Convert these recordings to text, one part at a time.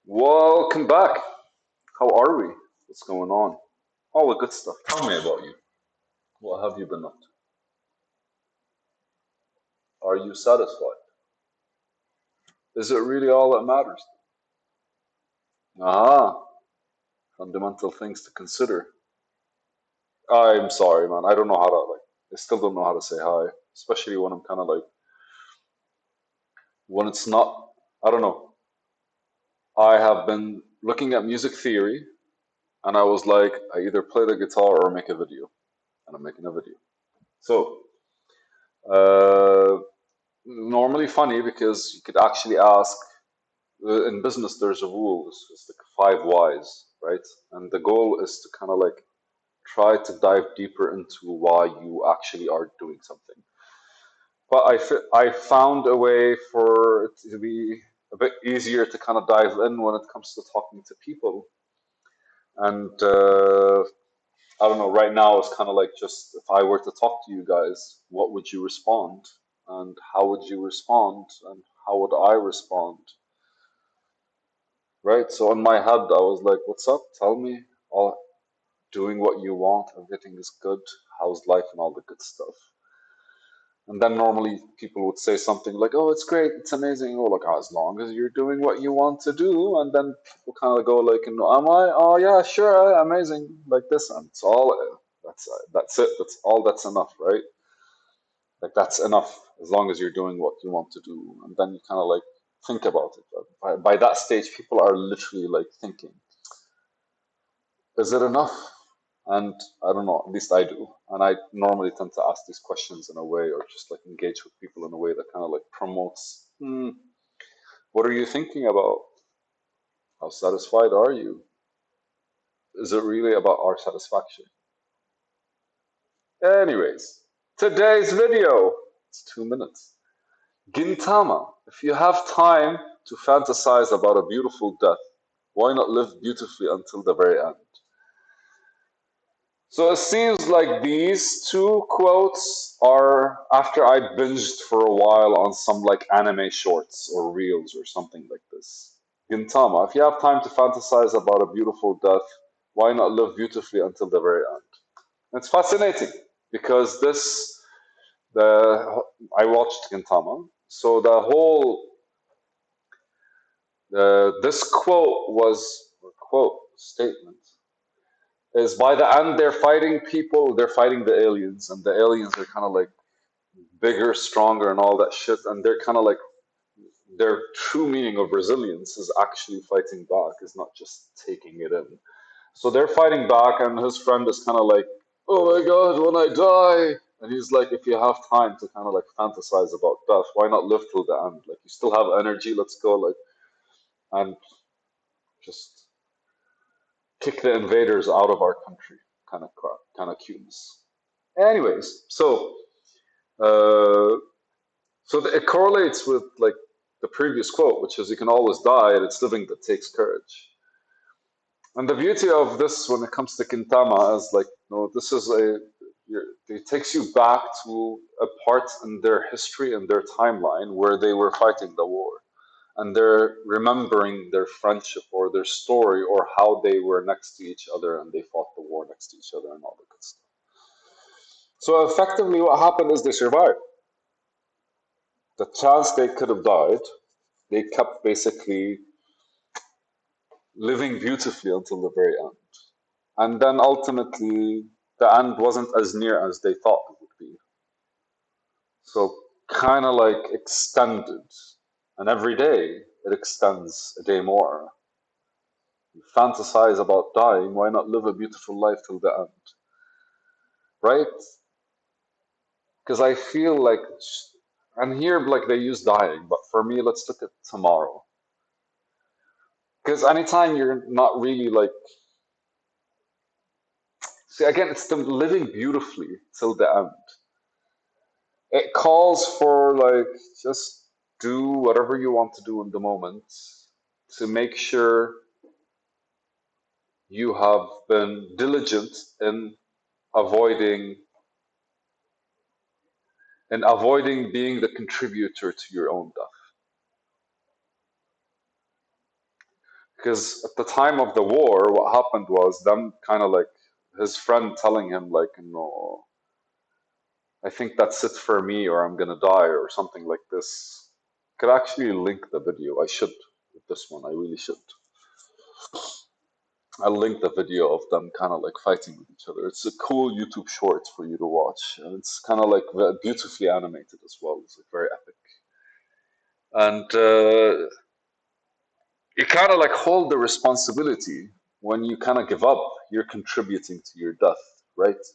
Welcome back. How are we? What's going on? All the good stuff. Tell me about you. What have you been up to? Are you satisfied? Is it really all that matters? Ah, fundamental things to consider. I'm sorry, man. I don't know how to I still don't know how to say hi, especially when I'm kind of when it's not. I don't know. I have been looking at music theory, and I was like, I either play the guitar or make a video, and I'm making a video. So, uh, normally funny because you could actually ask in business there's a rule, it's like five whys, right? And the goal is to kind of try to dive deeper into why you actually are doing something. But I found a way for it to be a bit easier to kind of dive in when it comes to talking to people. And I don't know, right now it's kind of like, just if I were to talk to you guys, what would you respond? And how would you respond? And how would I respond? Right? So in my head, I was like, what's up? Tell me. All doing what you want. Everything is good. How's life and all the good stuff. And then normally people would say something like, oh, it's great. It's amazing. Or like, oh, as long as you're doing what you want to do. And then people kind of go like, am I? Oh, yeah, sure. Amazing. Like this. And it's all, that's it. That's all that's enough, right? Like that's enough as long as you're doing what you want to do. And then you kind of think about it. By that stage, people are literally thinking, is it enough? And I don't know, at least I do. And I normally tend to ask these questions in a way, or just engage with people in a way that kind of promotes, what are you thinking about? How satisfied are you? Is it really about our satisfaction? Anyways, today's video, it's 2 minutes. Gintama. If you have time to fantasize about a beautiful death, why not live beautifully until the very end? So it seems like these two quotes are after I binged for a while on some anime shorts or reels or something like this. Gintama, if you have time to fantasize about a beautiful death, why not live beautifully until the very end? It's fascinating because the I watched Gintama, so the whole this quote was or quote statement is by the end they're fighting people, they're fighting the aliens, and the aliens are kind of bigger, stronger, and all that shit, and they're kind of their true meaning of resilience is actually fighting back, is not just taking it in. So they're fighting back, and his friend is kind of like, "Oh my god, when I die," and he's like, "If you have time to kind of fantasize about death, why not live till the end? Like you still have energy, let's go and just kick the invaders out of our country." Kind of crap, kind of cuteness. Anyways, uh, it correlates with the previous quote, which is you can always die, and it's living that takes courage. And the beauty of this when it comes to Kintama is this is it takes you back to a part in their history and their timeline where they were fighting the war. And they're remembering their friendship or their story or how they were next to each other and they fought the war next to each other and all that good stuff. So effectively, what happened is they survived. The chance they could have died, they kept basically living beautifully until the very end. And then ultimately, the end wasn't as near as they thought it would be. So, kind of extended. And every day, it extends a day more. You fantasize about dying, why not live a beautiful life till the end? Right? Because I feel and here, they use dying, but for me, let's look at tomorrow. Because anytime you're not really see, again, it's the living beautifully till the end. It calls for just do whatever you want to do in the moment to make sure you have been diligent in avoiding being the contributor to your own death. Because at the time of the war, what happened was them kind of like his friend telling him like, no, I think that's it for me, or I'm gonna die, or something like this. Could actually link the video. I should with this one. I really should. I'll link the video of them kind of like fighting with each other. It's a cool YouTube short for you to watch, and it's kind of like beautifully animated as well. It's like very epic, and you kind of like hold the responsibility when you kind of give up. You're contributing to your death, right?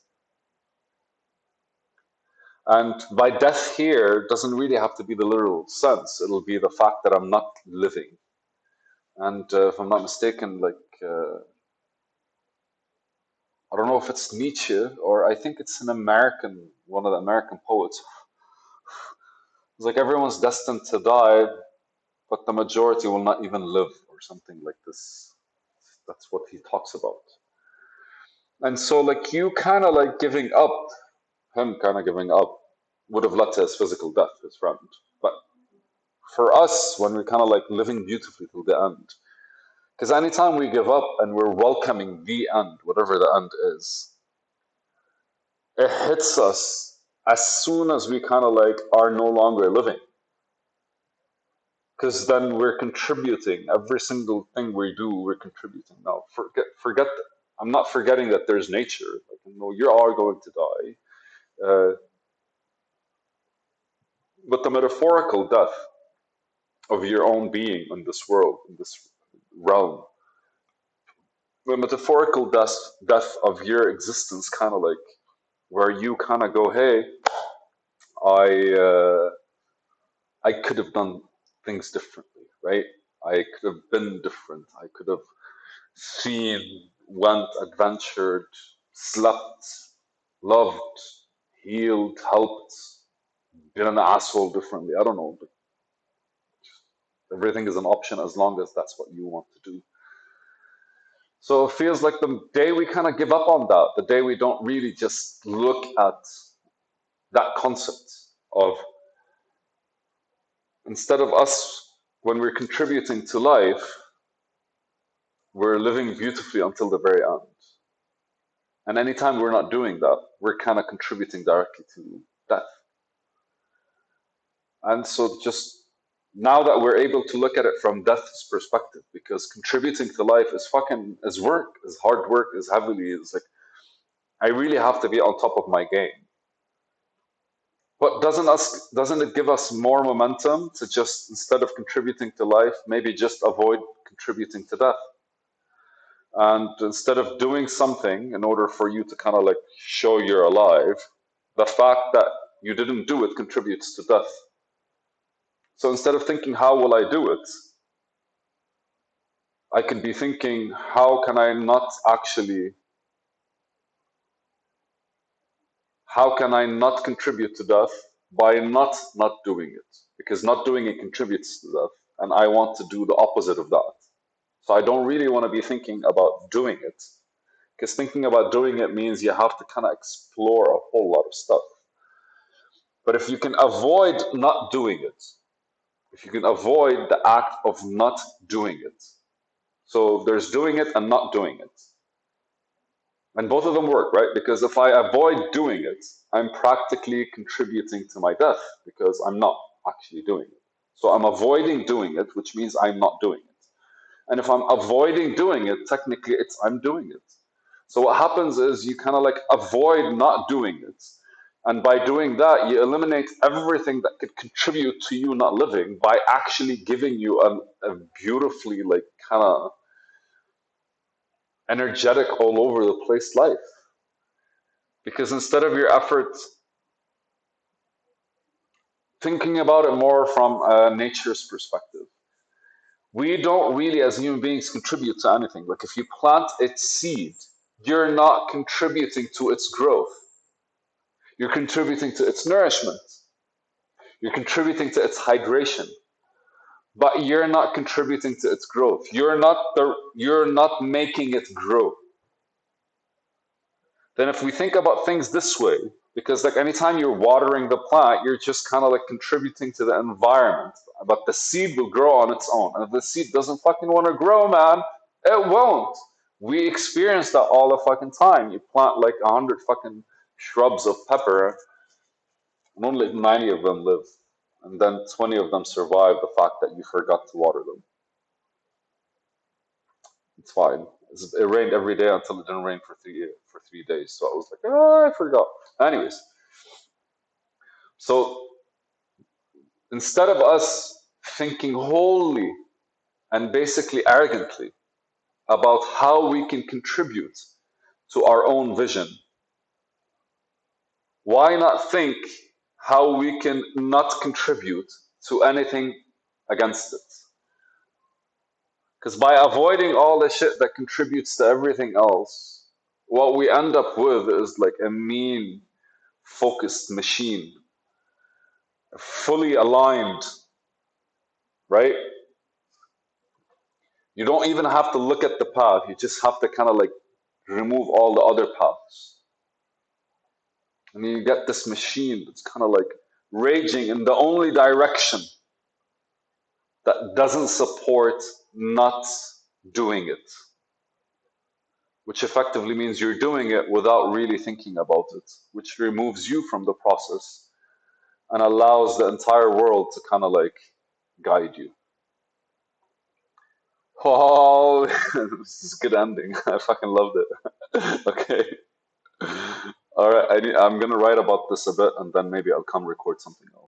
And by death here doesn't really have to be the literal sense. It'll be the fact that I'm not living. And if I'm not mistaken, like I don't know if it's Nietzsche or I think it's an American, one of the American poets. It's like everyone's destined to die, but the majority will not even live, or something like this. That's what he talks about. And so, like, you kind of like giving up, him kind of giving up, would have led to his physical death, his friend. But for us, when we're kind of like living beautifully till the end, because anytime we give up and we're welcoming the end, whatever the end is, it hits us as soon as we kind of like are no longer living. Because then we're contributing. Every single thing we do, we're contributing. Now, forget. I'm not forgetting that there's nature. Like, you are going to die. But the metaphorical death of your own being in this world, in this realm, the metaphorical death of your existence, kind of like where you kind of go, hey, I I could have done things differently, right? I could have been different. I could have seen, went, adventured, slept, loved, healed, helped, been an asshole differently. I don't know. But everything is an option as long as that's what you want to do. So it feels like the day we kind of give up on that, the day we don't really just look at that concept of instead of us, when we're contributing to life, we're living beautifully until the very end. And anytime we're not doing that, we're kind of contributing directly to death. And so just now that we're able to look at it from death's perspective, because contributing to life is fucking is work, is hard work, is heavily, is like I really have to be on top of my game. But doesn't it give us more momentum to just instead of contributing to life, maybe just avoid contributing to death? And instead of doing something in order for you to kind of like show you're alive, the fact that you didn't do it contributes to death. So instead of thinking, how will I do it? I could be thinking, how can I not actually, how can I not contribute to death by not doing it? Because not doing it contributes to death. And I want to do the opposite of that. So I don't really want to be thinking about doing it. Because thinking about doing it means you have to kind of explore a whole lot of stuff. But if you can avoid not doing it, if you can avoid the act of not doing it, so there's doing it and not doing it. And both of them work, right? Because if I avoid doing it, I'm practically contributing to my death because I'm not actually doing it. So I'm avoiding doing it, which means I'm not doing it. And if I'm avoiding doing it, technically it's I'm doing it. So what happens is you kind of like avoid not doing it. And by doing that, you eliminate everything that could contribute to you not living by actually giving you a beautifully like kind of energetic all over the place life. Because instead of your effort thinking about it more from nature's perspective, we don't really as human beings contribute to anything. Like if you plant its seed, you're not contributing to its growth. You're contributing to its nourishment. You're contributing to its hydration. But you're not contributing to its growth. You're not making it grow. Then if we think about things this way, Because like anytime you're watering the plant, you're just kind of like contributing to the environment. But the seed will grow on its own. And if the seed doesn't fucking want to grow, man, it won't. We experience that all the fucking time. You plant like 100 fucking shrubs of pepper, and only 90 of them live. And then 20 of them survive the fact that you forgot to water them. It's fine. It rained every day until it didn't rain for 3 days. So I was like, oh, I forgot. Anyways, so instead of us thinking wholly and basically arrogantly about how we can contribute to our own vision, why not think how we can not contribute to anything against it? Because by avoiding all the shit that contributes to everything else, what we end up with is like a mean, focused machine, fully aligned, right? You don't even have to look at the path. You just have to kind of like remove all the other paths. And you get this machine that's kind of like raging in the only direction that doesn't support not doing it, which effectively means you're doing it without really thinking about it, which removes you from the process and allows the entire world to kind of like guide you. Oh, this is a good ending. I fucking loved it. Okay. All right. I'm going to write about this a bit and then maybe I'll come record something else.